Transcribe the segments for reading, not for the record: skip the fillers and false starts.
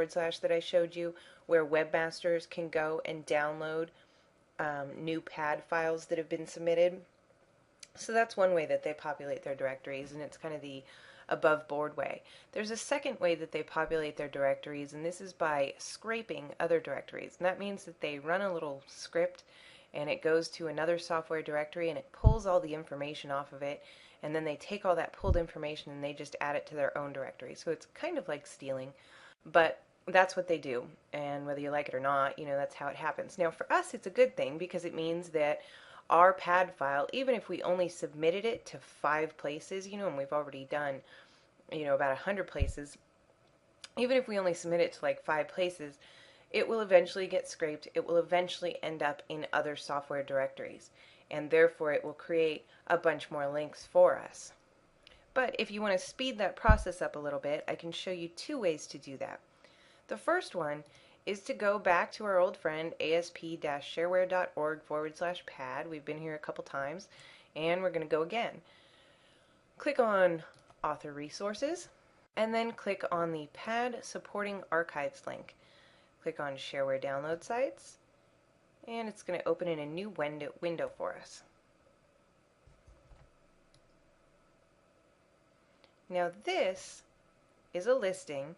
/ that I showed you, where webmasters can go and download new pad files that have been submitted. So that's one way that they populate their directories, and it's kind of the above board way. There's a second way that they populate their directories, and this is by scraping other directories. And that means that they run a little script and it goes to another software directory and it pulls all the information off of it, and then they take all that pulled information and they just add it to their own directory. So it's kind of like stealing, but that's what they do, and whether you like it or not, that's how it happens. Now for us it's a good thing because it means that our pad file, even if we only submitted it to 5 places, and we've already done, about 100 places, even if we only submit it to like 5 places, it will eventually get scraped. It will eventually end up in other software directories, and therefore it will create a bunch more links for us. But if you want to speed that process up a little bit, I can show you 2 ways to do that. The first one is to go back to our old friend asp-shareware.org/pad. We've been here a couple times, and we're going to go again. Click on Author Resources, and then click on the Pad Supporting Archives link. Click on Shareware Download Sites, and it's going to open in a new window for us. Now this is a listing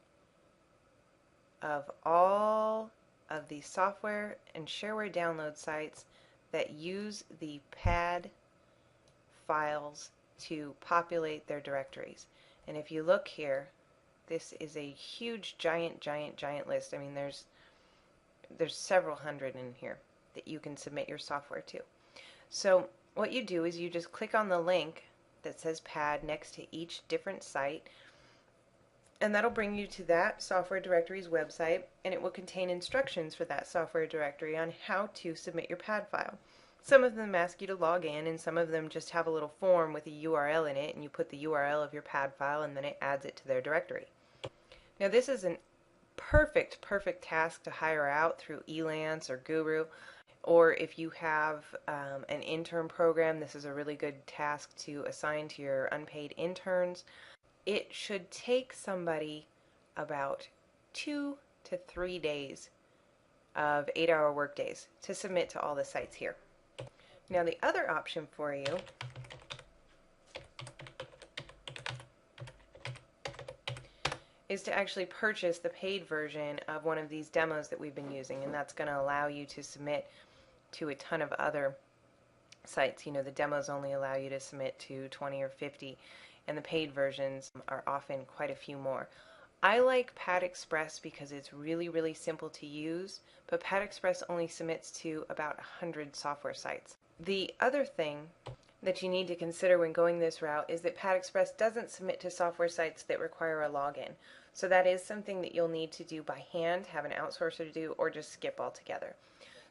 of all of the software and shareware download sites that use the pad files to populate their directories. And if you look here, this is a huge, giant list. I mean, there's several hundred in here that you can submit your software to. So what you do is you just click on the link that says pad next to each different site, and that'll bring you to that software directory's website, and it will contain instructions for that software directory on how to submit your pad file. Some of them ask you to log in, and some of them just have a little form with a URL in it, and you put the URL of your pad file and then it adds it to their directory. Now this is a perfect task to hire out through Elance or Guru, or if you have an intern program, this is a really good task to assign to your unpaid interns. It should take somebody about 2 to 3 days of 8-hour workdays to submit to all the sites here. Now the other option for you is to actually purchase the paid version of one of these demos that we've been using, and that's going to allow you to submit to a ton of other sites. The demos only allow you to submit to 20 or 50, and the paid versions are often quite a few more. I like Pad Express because it's really simple to use, but Pad Express only submits to about 100 software sites. The other thing that you need to consider when going this route is that Pad Express doesn't submit to software sites that require a login. So that is something that you'll need to do by hand, have an outsourcer to do, or just skip altogether.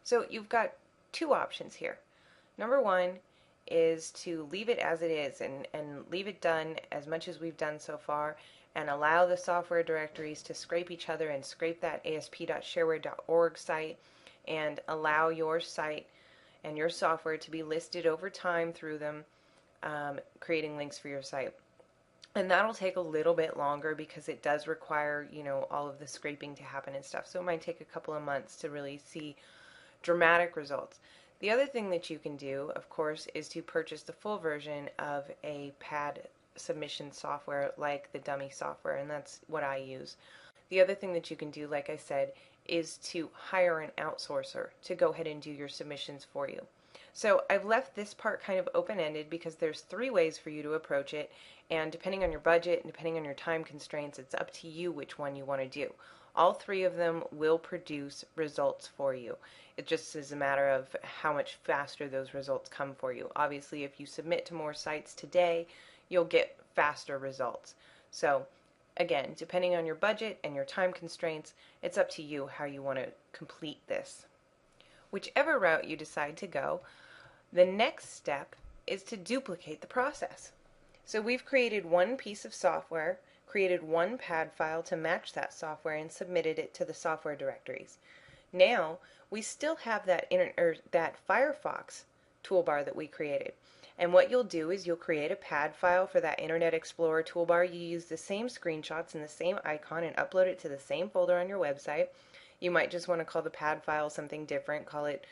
So you've got 2 options here. Number 1 is to leave it as it is and leave it done as much as we've done so far, and allow the software directories to scrape each other and scrape that asp.shareware.org site, and allow your site and your software to be listed over time through them, creating links for your site. And that'll take a little bit longer because it does require, all of the scraping to happen and stuff. So it might take a couple of months to really see dramatic results. The other thing that you can do, of course, is to purchase the full version of a pad submission software like the dummy software, and that's what I use. The other thing that you can do, like I said, is to hire an outsourcer to go ahead and do your submissions for you. So I've left this part kind of open-ended because there's 3 ways for you to approach it, and depending on your budget and depending on your time constraints, it's up to you which one you want to do. All 3 of them will produce results for you. It just is a matter of how much faster those results come for you. Obviously, if you submit to more sites today, you'll get faster results. So again, depending on your budget and your time constraints, it's up to you how you want to complete this. Whichever route you decide to go, the next step is to duplicate the process. So we've created one piece of software, created one pad file to match that software, and submitted it to the software directories. Now we still have that Firefox toolbar that we created, And what you'll do is you'll create a pad file for that Internet Explorer toolbar. You use the same screenshots and the same icon and upload it to the same folder on your website. You might just want to call the pad file something different, call it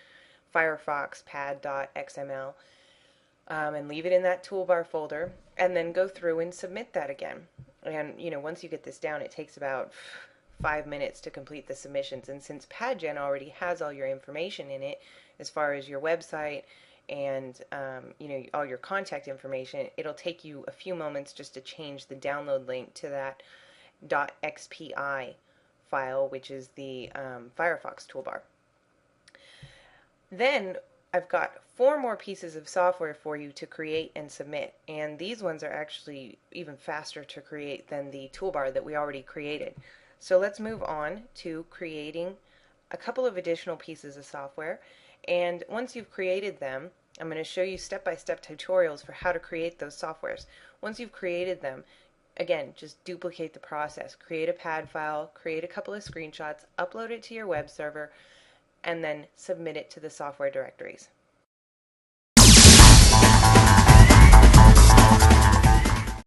Firefox pad.xml, and leave it in that toolbar folder, and then go through and submit that again. And once you get this down, it takes about 5 minutes to complete the submissions. And since PadGen already has all your information in it, as far as your website and all your contact information, it'll take you a few moments just to change the download link to that .xpi file, which is the Firefox toolbar. Then I've got 4 more pieces of software for you to create and submit, and these ones are actually even faster to create than the toolbar that we already created. So let's move on to creating a couple of additional pieces of software, and once you've created them, I'm going to show you step-by-step tutorials for how to create those softwares. Once you've created them, again, just duplicate the process. Create a pad file, create a couple of screenshots, upload it to your web server, and then submit it to the software directories.